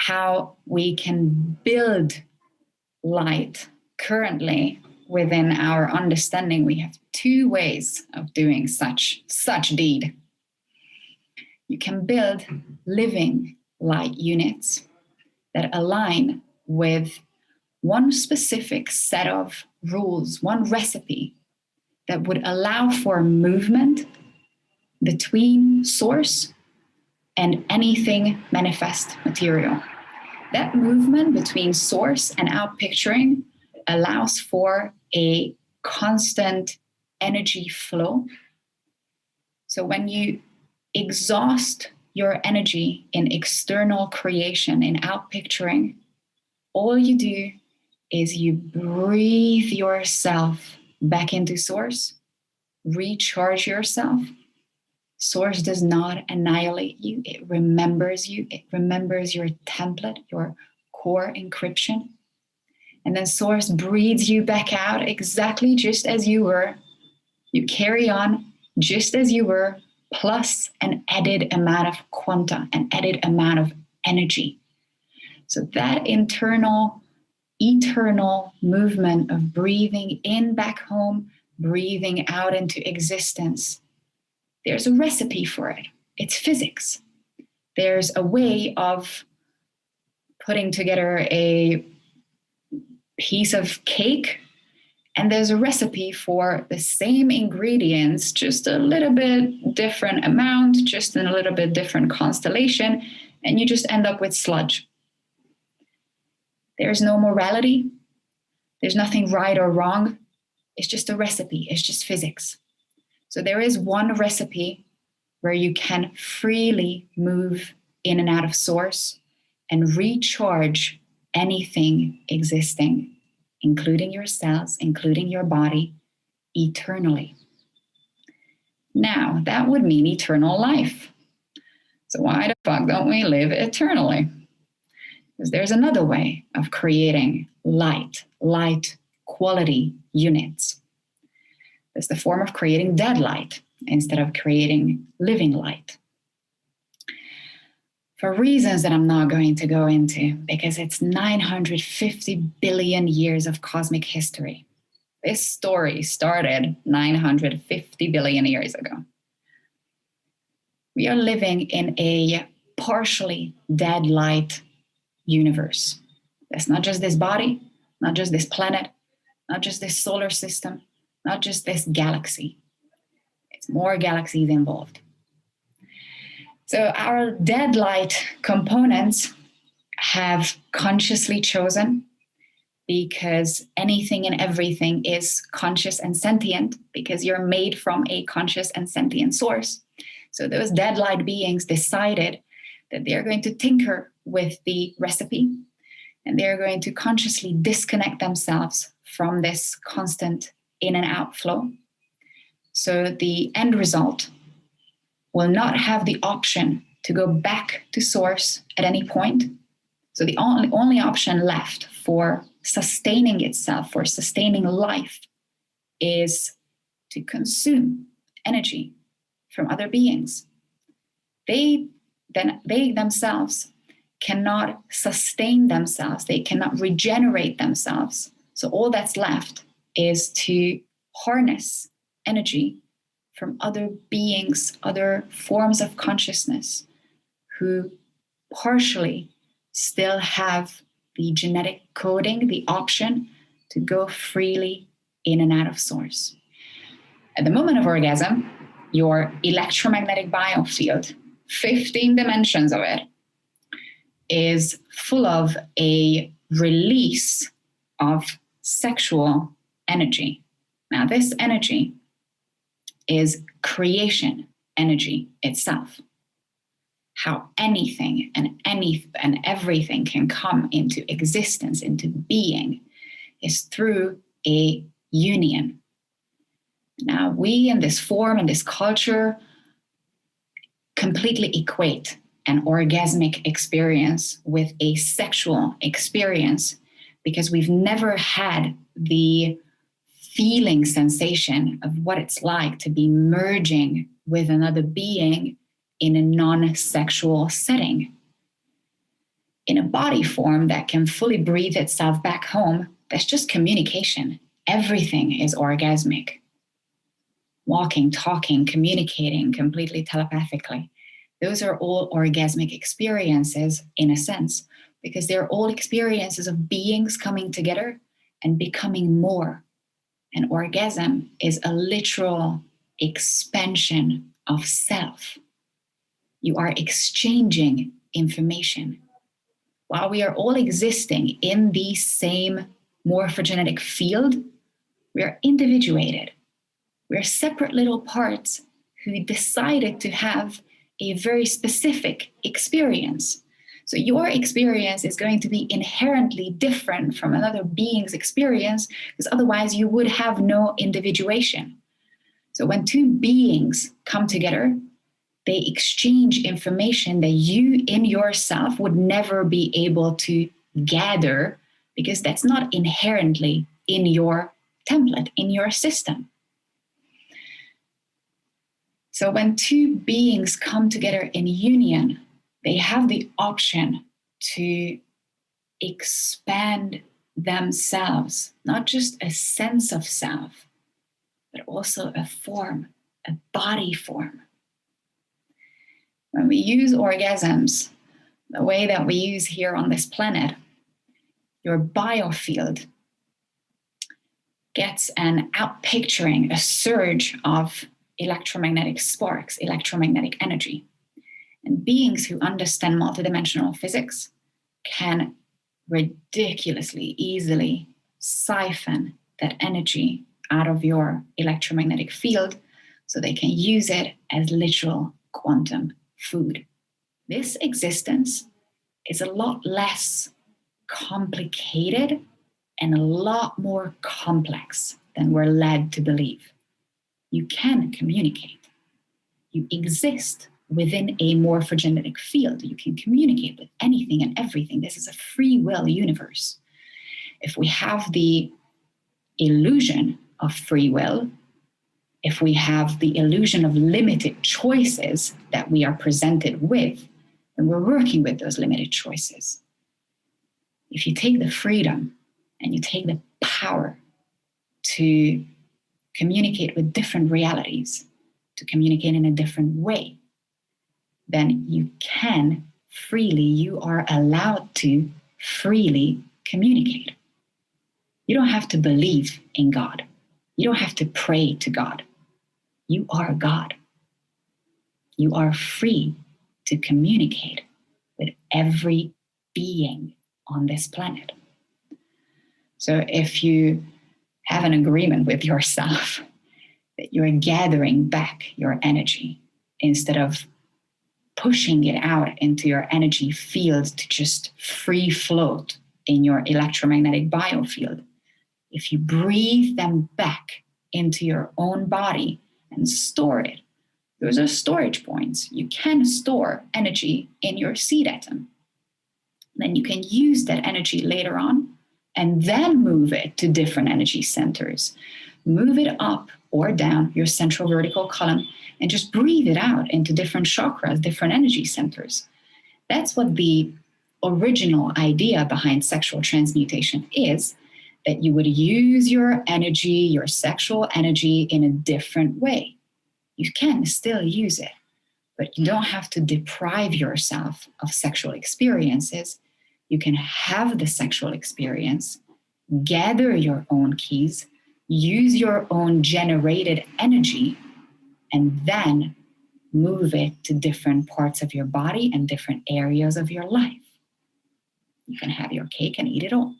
how we can build light currently within our understanding. We have two ways of doing such deed. You can build living light units that align with one specific set of rules, one recipe that would allow for movement between source and anything manifest material. That movement between source and outpicturing allows for a constant energy flow. So when you exhaust your energy in external creation, in outpicturing, all you do is you breathe yourself back into source, recharge yourself. Source does not annihilate you. It remembers you. It remembers your template, your core encryption. And then source breathes you back out exactly just as you were. You carry on just as you were, plus an added amount of quanta, an added amount of energy. So that internal, eternal movement of breathing in back home, breathing out into existence, there's a recipe for it. It's physics. There's a way of putting together a piece of cake, and there's a recipe for the same ingredients, just a little bit different amount, just in a little bit different constellation, and you just end up with sludge. There's no morality. There's nothing right or wrong. It's just a recipe. It's just physics. So there is one recipe where you can freely move in and out of source and recharge anything existing, including your cells, including your body, eternally. Now, that would mean eternal life. So why the fuck don't we live eternally? Because there's another way of creating light quality units. It's the form of creating dead light instead of creating living light. For reasons that I'm not going to go into, because it's 950 billion years of cosmic history. This story started 950 billion years ago. We are living in a partially dead light universe. That's not just this body, not just this planet, not just this solar system, not just this galaxy. It's more galaxies involved. So our dead light components have consciously chosen, because anything and everything is conscious and sentient, because you're made from a conscious and sentient source. So those dead light beings decided that they're going to tinker with the recipe, and they're going to consciously disconnect themselves from this constant in and out flow. So the end result will not have the option to go back to source at any point. So the only option left for sustaining itself, for sustaining life, is to consume energy from other beings. They themselves cannot sustain themselves. They cannot regenerate themselves. So all that's left is to harness energy from other beings, other forms of consciousness, who partially still have the genetic coding, the option to go freely in and out of source. At the moment of orgasm, your electromagnetic biofield, 15 dimensions of it, is full of a release of sexual energy. Now, this energy is creation energy itself. How anything and everything can come into existence, into being, is through a union. Now, we in this form, in this culture, completely equate an orgasmic experience with a sexual experience, because we've never had the feeling sensation of what it's like to be merging with another being in a non-sexual setting. In a body form that can fully breathe itself back home, that's just communication. Everything is orgasmic. Walking, talking, communicating completely telepathically. Those are all orgasmic experiences in a sense, because they're all experiences of beings coming together and becoming more. An orgasm is a literal expansion of self. You are exchanging information. While we are all existing in the same morphogenetic field, we are individuated. We're separate little parts who decided to have a very specific experience. So your experience is going to be inherently different from another being's experience, because otherwise you would have no individuation. So when two beings come together, they exchange information that you in yourself would never be able to gather, because that's not inherently in your template, in your system. So when two beings come together in union, they have the option to expand themselves, not just a sense of self, but also a form, a body form. When we use orgasms the way that we use here on this planet, your biofield gets an outpicturing, a surge of electromagnetic sparks, electromagnetic energy. And beings who understand multidimensional physics can ridiculously easily siphon that energy out of your electromagnetic field so they can use it as literal quantum food. This existence is a lot less complicated and a lot more complex than we're led to believe. You can communicate. You exist within a morphogenetic field. You can communicate with anything and everything. This is a free will universe. If we have the illusion of free will, if we have the illusion of limited choices that we are presented with, then we're working with those limited choices. If you take the freedom and you take the power to communicate with different realities, to communicate in a different way, then you can freely, you are allowed to freely communicate. You don't have to believe in God. You don't have to pray to God. You are God. You are free to communicate with every being on this planet. So if you have an agreement with yourself that you're gathering back your energy instead of pushing it out into your energy field to just free float in your electromagnetic biofield, if you breathe them back into your own body and store it, those are storage points. You can store energy in your seed atom. Then you can use that energy later on and then move it to different energy centers. Move it up or down your central vertical column and just breathe it out into different chakras, different energy centers. That's what the original idea behind sexual transmutation is, that you would use your energy, your sexual energy, in a different way. You can still use it, but you don't have to deprive yourself of sexual experiences. You can have the sexual experience, gather your own keys, use your own generated energy, and then move it to different parts of your body and different areas of your life. You can have your cake and eat it all.